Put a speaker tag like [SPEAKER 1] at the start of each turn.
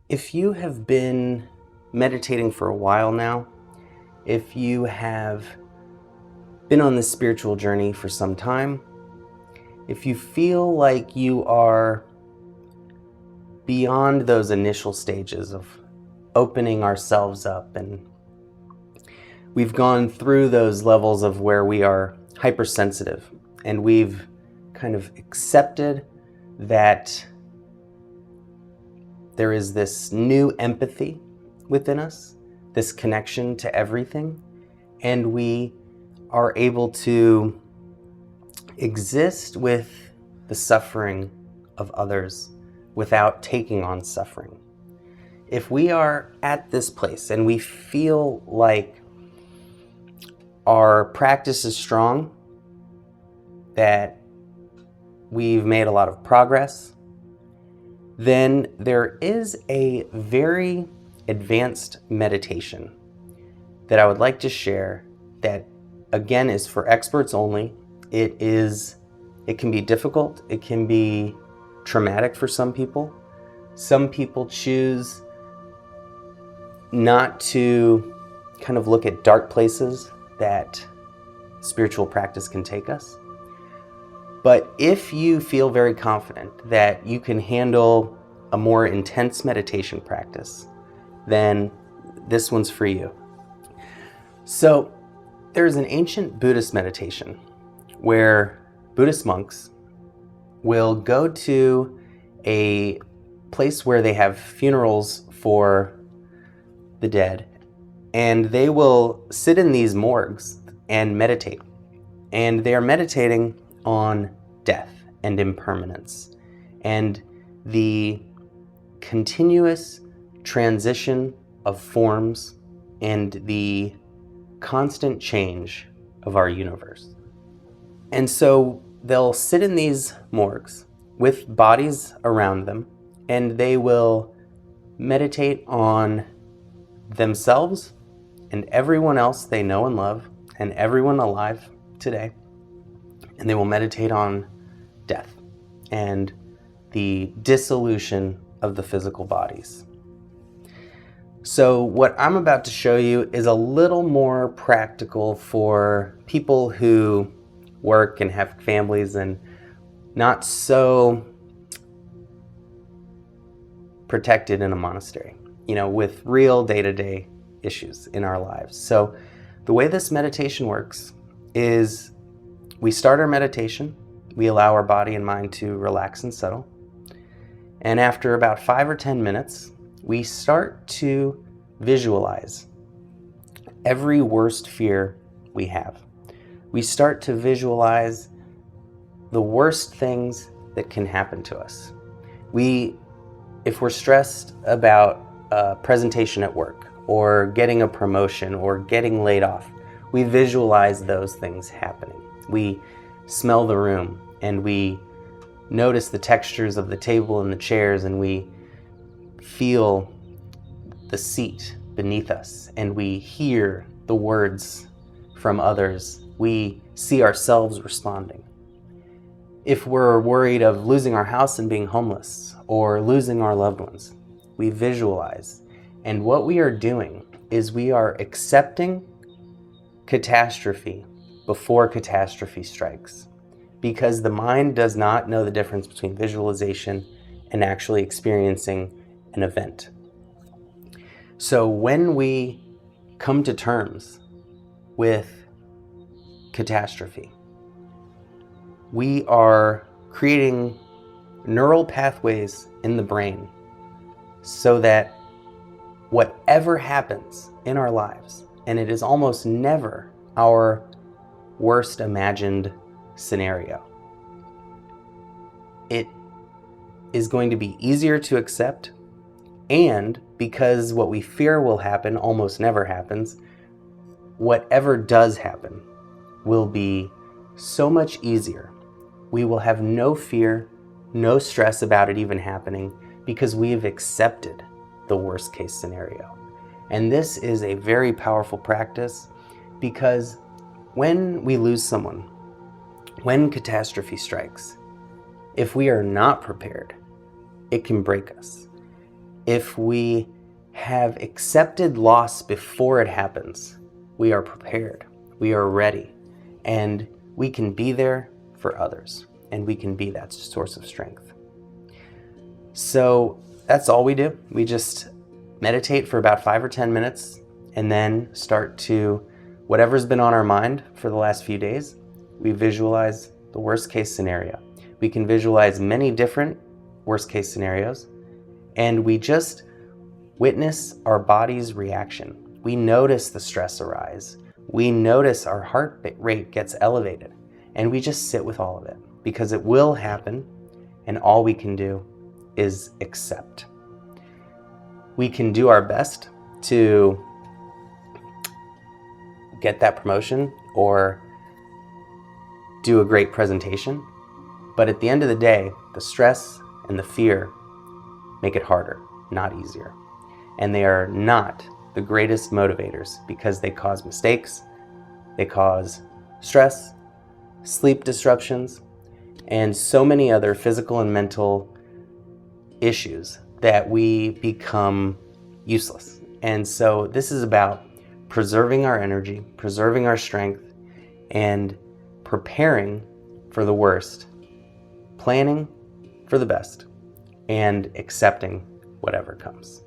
[SPEAKER 1] If you have been meditating for a while now, if you have been on this spiritual journey for some time, if you feel like you are beyond those initial stages of opening ourselves up, and we've gone through those levels of where we are hypersensitive and we've kind of accepted that there is this new empathy within us, this connection to everything, and we are able to exist with the suffering of others without taking on suffering. If we are at this place and we feel like our practice is strong, that we've made a lot of progress, then there is a very advanced meditation that I would like to share that, again, is for experts only. It can be difficult. It can be traumatic for some people. Some people choose not to kind of look at dark places that spiritual practice can take us. But if you feel very confident that you can handle a more intense meditation practice, then this one's for you. So there's an ancient Buddhist meditation where Buddhist monks will go to a place where they have funerals for the dead, and they will sit in these morgues and meditate. And they are meditating on death and impermanence and the continuous transition of forms and the constant change of our universe. And so they'll sit in these morgues with bodies around them, and they will meditate on themselves and everyone else they know and love and everyone alive today. And they will meditate on death and the dissolution of the physical bodies. So what I'm about to show you is a little more practical for people who work and have families and not so protected in a monastery, with real day-to-day issues in our lives. So the way this meditation works is we start our meditation, we allow our body and mind to relax and settle. And after about 5 or 10 minutes, we start to visualize every worst fear we have. We start to visualize the worst things that can happen to us. If we're stressed about a presentation at work or getting a promotion or getting laid off, we visualize those things happening. We smell the room and we notice the textures of the table and the chairs, and we feel the seat beneath us, and we hear the words from others. We see ourselves responding. If we're worried of losing our house and being homeless or losing our loved ones, we visualize. And what we are doing is we are accepting catastrophe before catastrophe strikes, because the mind does not know the difference between visualization and actually experiencing an event. So when we come to terms with catastrophe, we are creating neural pathways in the brain so that whatever happens in our lives, and it is almost never our worst imagined scenario, it is going to be easier to accept. And because what we fear will happen almost never happens, whatever does happen will be so much easier. We will have no fear, no stress about it even happening, because we have accepted the worst case scenario. And this is a very powerful practice, because when we lose someone, when catastrophe strikes, if we are not prepared, it can break us. if we have accepted loss before it happens, we are prepared, we are ready, and we can be there for others, and we can be that source of strength. So that's all we do. We just meditate for about 5 or 10 minutes and then start to, whatever's been on our mind for the last few days, we visualize the worst case scenario. We can visualize many different worst case scenarios, and we just witness our body's reaction. We notice the stress arise. We notice our heart rate gets elevated, and we just sit with all of it because it will happen, and all we can do is accept. We can do our best to get that promotion or do a great presentation, but at the end of the day, the stress and the fear make it harder, not easier. And they are not the greatest motivators because they cause mistakes, they cause stress, sleep disruptions, and so many other physical and mental issues that we become useless. And so this is about preserving our energy, preserving our strength, and preparing for the worst, planning for the best, and accepting whatever comes.